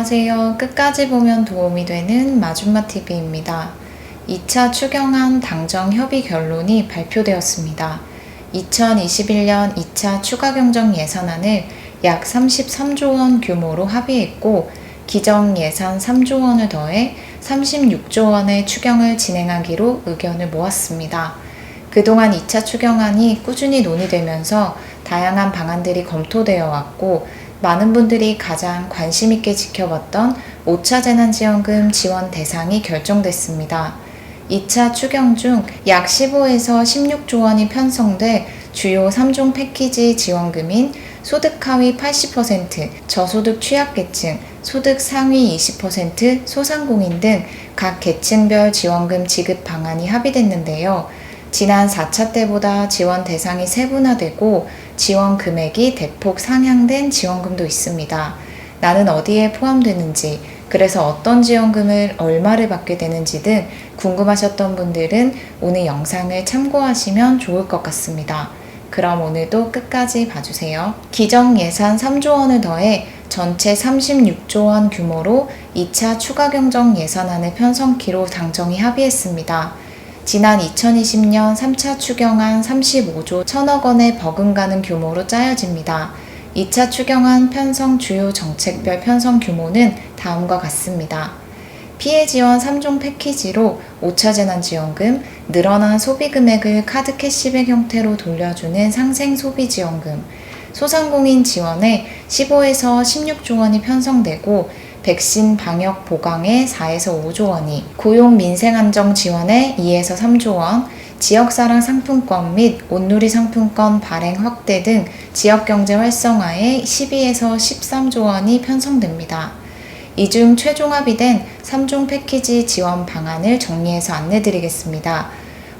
안녕하세요. 끝까지 보면 도움이 되는 마줌마TV입니다. 2차 추경안 당정 협의 결론이 발표되었습니다. 2021년 2차 추가경정 예산안을 약 33조 원 규모로 합의했고, 기정 예산 3조 원을 더해 36조 원의 추경을 진행하기로 의견을 모았습니다. 그동안 2차 추경안이 꾸준히 논의되면서 다양한 방안들이 검토되어 왔고, 많은 분들이 가장 관심 있게 지켜봤던 5차 재난지원금 지원 대상이 결정됐습니다. 2차 추경 중 약 15에서 16조 원이 편성돼 주요 3종 패키지 지원금인 소득 하위 80%, 저소득 취약계층, 소득 상위 20%, 소상공인 등 각 계층별 지원금 지급 방안이 합의됐는데요. 지난 4차 때보다 지원 대상이 세분화되고 지원 금액이 대폭 상향된 지원금도 있습니다. 나는 어디에 포함되는지, 그래서 어떤 지원금을 얼마를 받게 되는지 등 궁금하셨던 분들은 오늘 영상을 참고하시면 좋을 것 같습니다. 그럼 오늘도 끝까지 봐주세요. 기정 예산 3조 원을 더해 전체 36조 원 규모로 2차 추가경정 예산안을 편성키로 당정이 합의했습니다. 지난 2020년 3차 추경안 35조 1천억 원의 버금가는 규모로 짜여집니다. 2차 추경안 편성 주요 정책별 편성 규모는 다음과 같습니다. 피해 지원 3종 패키지로 5차 재난지원금, 늘어난 소비 금액을 카드 캐시백 형태로 돌려주는 상생소비지원금, 소상공인 지원에 15에서 16조 원이 편성되고 백신 방역 보강에 4에서 5조 원이, 고용 민생 안정 지원에 2에서 3조 원, 지역사랑 상품권 및 온누리 상품권 발행 확대 등 지역경제 활성화에 12에서 13조 원이 편성됩니다. 이 중 최종 합의된 3종 패키지 지원 방안을 정리해서 안내드리겠습니다.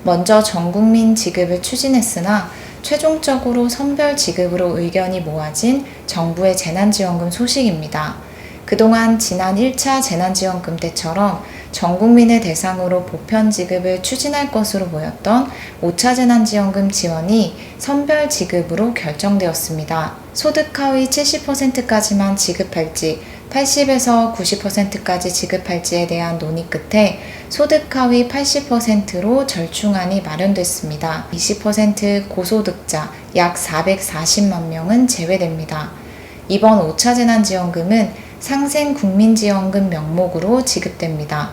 먼저 전국민 지급을 추진했으나 최종적으로 선별 지급으로 의견이 모아진 정부의 재난지원금 소식입니다. 그동안 지난 1차 재난지원금 때처럼 전 국민을 대상으로 보편 지급을 추진할 것으로 보였던 5차 재난지원금 지원이 선별 지급으로 결정되었습니다. 소득 하위 70%까지만 지급할지 80에서 90%까지 지급할지에 대한 논의 끝에 소득 하위 80%로 절충안이 마련됐습니다. 20% 고소득자 약 440만 명은 제외됩니다. 이번 5차 재난지원금은 상생국민지원금 명목으로 지급됩니다.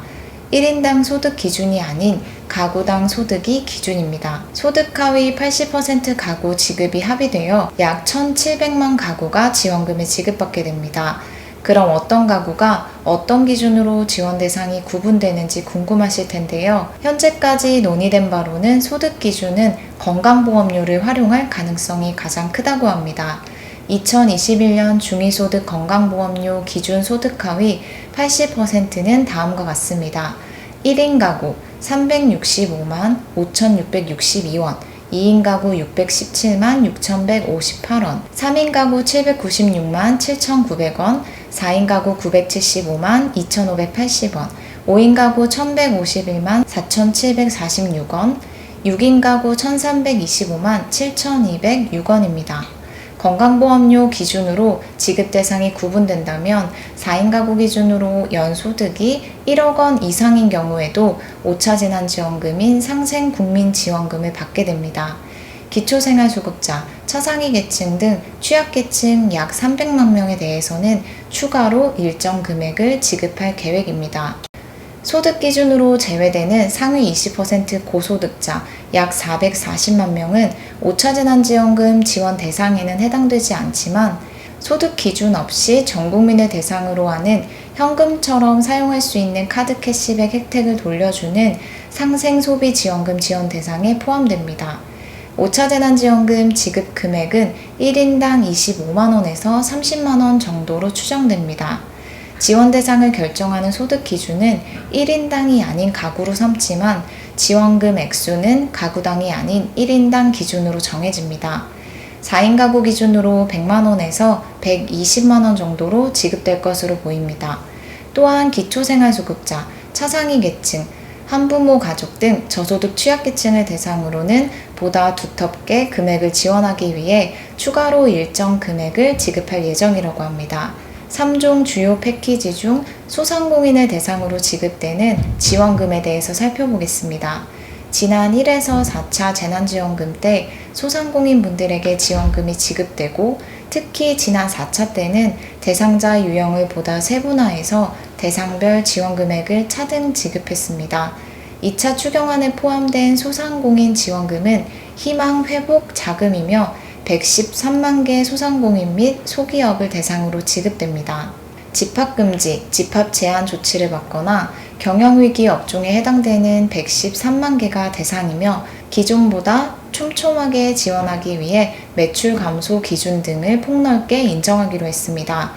1인당 소득 기준이 아닌 가구당 소득이 기준입니다. 소득 하위 80% 가구 지급이 합의되어 약 1,700만 가구가 지원금을 지급받게 됩니다. 그럼 어떤 가구가 어떤 기준으로 지원 대상이 구분되는지 궁금하실 텐데요. 현재까지 논의된 바로는 소득 기준은 건강보험료를 활용할 가능성이 가장 크다고 합니다. 2021년 중위소득 건강보험료 기준 소득 하위 80%는 다음과 같습니다. 1인 가구 365만 5,662원, 2인 가구 617만 6,158원, 3인 가구 796만 7,900원, 4인 가구 975만 2,580원, 5인 가구 1,151만 4,746원, 6인 가구 1,325만 7,206원입니다. 건강보험료 기준으로 지급 대상이 구분된다면 4인 가구 기준으로 연소득이 1억 원 이상인 경우에도 5차 재난지원금인 상생국민지원금을 받게 됩니다. 기초생활수급자, 차상위 계층 등 취약계층 약 300만 명에 대해서는 추가로 일정 금액을 지급할 계획입니다. 소득 기준으로 제외되는 상위 20% 고소득자 약 440만 명은 5차 재난지원금 지원 대상에는 해당되지 않지만 소득 기준 없이 전 국민을 대상으로 하는 현금처럼 사용할 수 있는 카드 캐시백 혜택을 돌려주는 상생소비지원금 지원 대상에 포함됩니다. 5차 재난지원금 지급 금액은 1인당 25만원에서 30만원 정도로 추정됩니다. 지원 대상을 결정하는 소득 기준은 1인당이 아닌 가구로 삼지만 지원금 액수는 가구당이 아닌 1인당 기준으로 정해집니다. 4인 가구 기준으로 100만원에서 120만원 정도로 지급될 것으로 보입니다. 또한 기초생활수급자, 차상위 계층, 한부모 가족 등 저소득 취약계층을 대상으로는 보다 두텁게 금액을 지원하기 위해 추가로 일정 금액을 지급할 예정이라고 합니다. 3종 주요 패키지 중 소상공인을 대상으로 지급되는 지원금에 대해서 살펴보겠습니다. 지난 1에서 4차 재난지원금 때 소상공인 분들에게 지원금이 지급되고, 특히 지난 4차 때는 대상자 유형을 보다 세분화해서 대상별 지원 금액을 차등 지급했습니다. 2차 추경안에 포함된 소상공인 지원금은 희망 회복 자금이며 113만 개 소상공인 및 소기업을 대상으로 지급됩니다. 집합금지, 집합 제한 조치를 받거나 경영위기 업종에 해당되는 113만 개가 대상이며, 기존보다 촘촘하게 지원하기 위해 매출 감소 기준 등을 폭넓게 인정하기로 했습니다.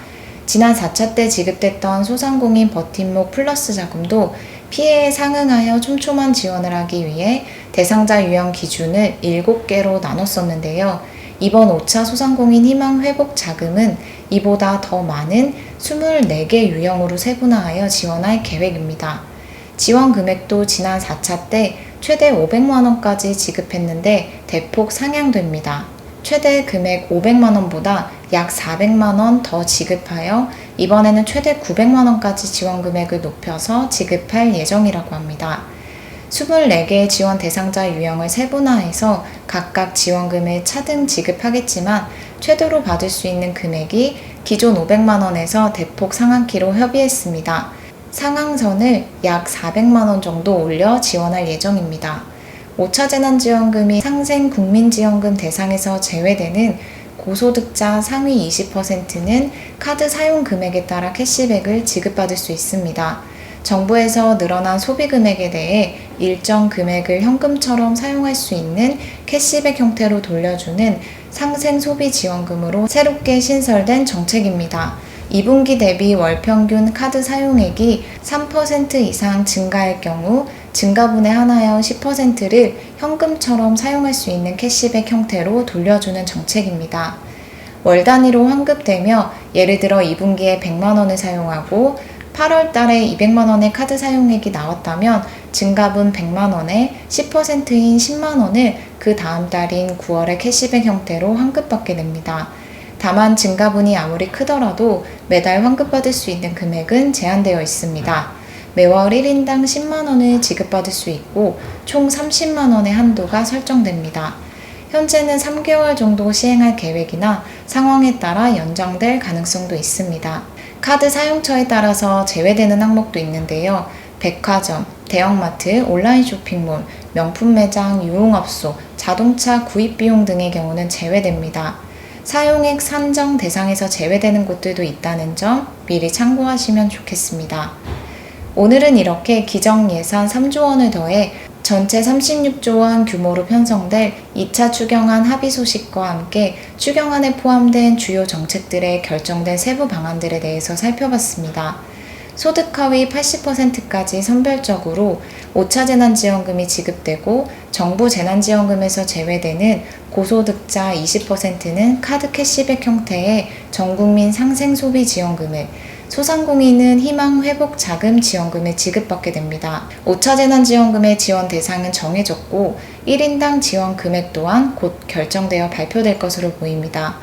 지난 4차 때 지급됐던 소상공인 버팀목 플러스 자금도 피해에 상응하여 촘촘한 지원을 하기 위해 대상자 유형 기준을 7개로 나눴었는데요. 이번 5차 소상공인 희망 회복 자금은 이보다 더 많은 24개 유형으로 세분화하여 지원할 계획입니다. 지원 금액도 지난 4차 때 최대 500만 원까지 지급했는데 대폭 상향됩니다. 최대 금액 500만 원보다 약 400만 원 더 지급하여 이번에는 최대 900만 원까지 지원 금액을 높여서 지급할 예정이라고 합니다. 24개의 지원 대상자 유형을 세분화해서 각각 지원금을 차등 지급하겠지만, 최대로 받을 수 있는 금액이 기존 500만 원에서 대폭 상한키로 협의했습니다. 상한선을 약 400만 원 정도 올려 지원할 예정입니다. 5차 재난지원금이 상생국민지원금 대상에서 제외되는 고소득자 상위 20%는 카드 사용 금액에 따라 캐시백을 지급받을 수 있습니다. 정부에서 늘어난 소비 금액에 대해 일정 금액을 현금처럼 사용할 수 있는 캐시백 형태로 돌려주는 상생소비지원금으로 새롭게 신설된 정책입니다. 2분기 대비 월 평균 카드 사용액이 3% 이상 증가할 경우 증가분에 한하여 10%를 현금처럼 사용할 수 있는 캐시백 형태로 돌려주는 정책입니다. 월 단위로 환급되며, 예를 들어 2분기에 100만 원을 사용하고 8월 달에 200만 원의 카드 사용액이 나왔다면 증가분 100만 원에 10%인 10만 원을 그 다음 달인 9월에 캐시백 형태로 환급받게 됩니다. 다만 증가분이 아무리 크더라도 매달 환급받을 수 있는 금액은 제한되어 있습니다. 매월 1인당 10만 원을 지급받을 수 있고 총 30만 원의 한도가 설정됩니다. 현재는 3개월 정도 시행할 계획이나 상황에 따라 연장될 가능성도 있습니다. 카드 사용처에 따라서 제외되는 항목도 있는데요. 백화점, 대형마트, 온라인 쇼핑몰, 명품 매장, 유흥업소, 자동차 구입 비용 등의 경우는 제외됩니다. 사용액 산정 대상에서 제외되는 곳들도 있다는 점 미리 참고하시면 좋겠습니다. 오늘은 이렇게 기정예산 3조 원을 더해 전체 36조 원 규모로 편성될 2차 추경안 합의 소식과 함께 추경안에 포함된 주요 정책들의 결정된 세부 방안들에 대해서 살펴봤습니다. 소득 하위 80%까지 선별적으로 5차 재난지원금이 지급되고, 정부 재난지원금에서 제외되는 고소득자 20%는 카드 캐시백 형태의 전국민 상생소비지원금을, 소상공인은 희망회복자금 지원금을 지급받게 됩니다. 5차 재난지원금의 지원 대상은 정해졌고 1인당 지원 금액 또한 곧 결정되어 발표될 것으로 보입니다.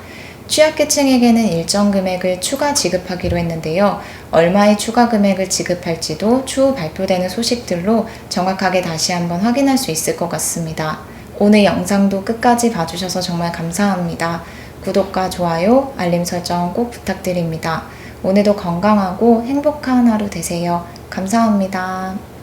취약계층에게는 일정 금액을 추가 지급하기로 했는데요. 얼마의 추가 금액을 지급할지도 추후 발표되는 소식들로 정확하게 다시 한번 확인할 수 있을 것 같습니다. 오늘 영상도 끝까지 봐주셔서 정말 감사합니다. 구독과 좋아요, 알림 설정 꼭 부탁드립니다. 오늘도 건강하고 행복한 하루 되세요. 감사합니다.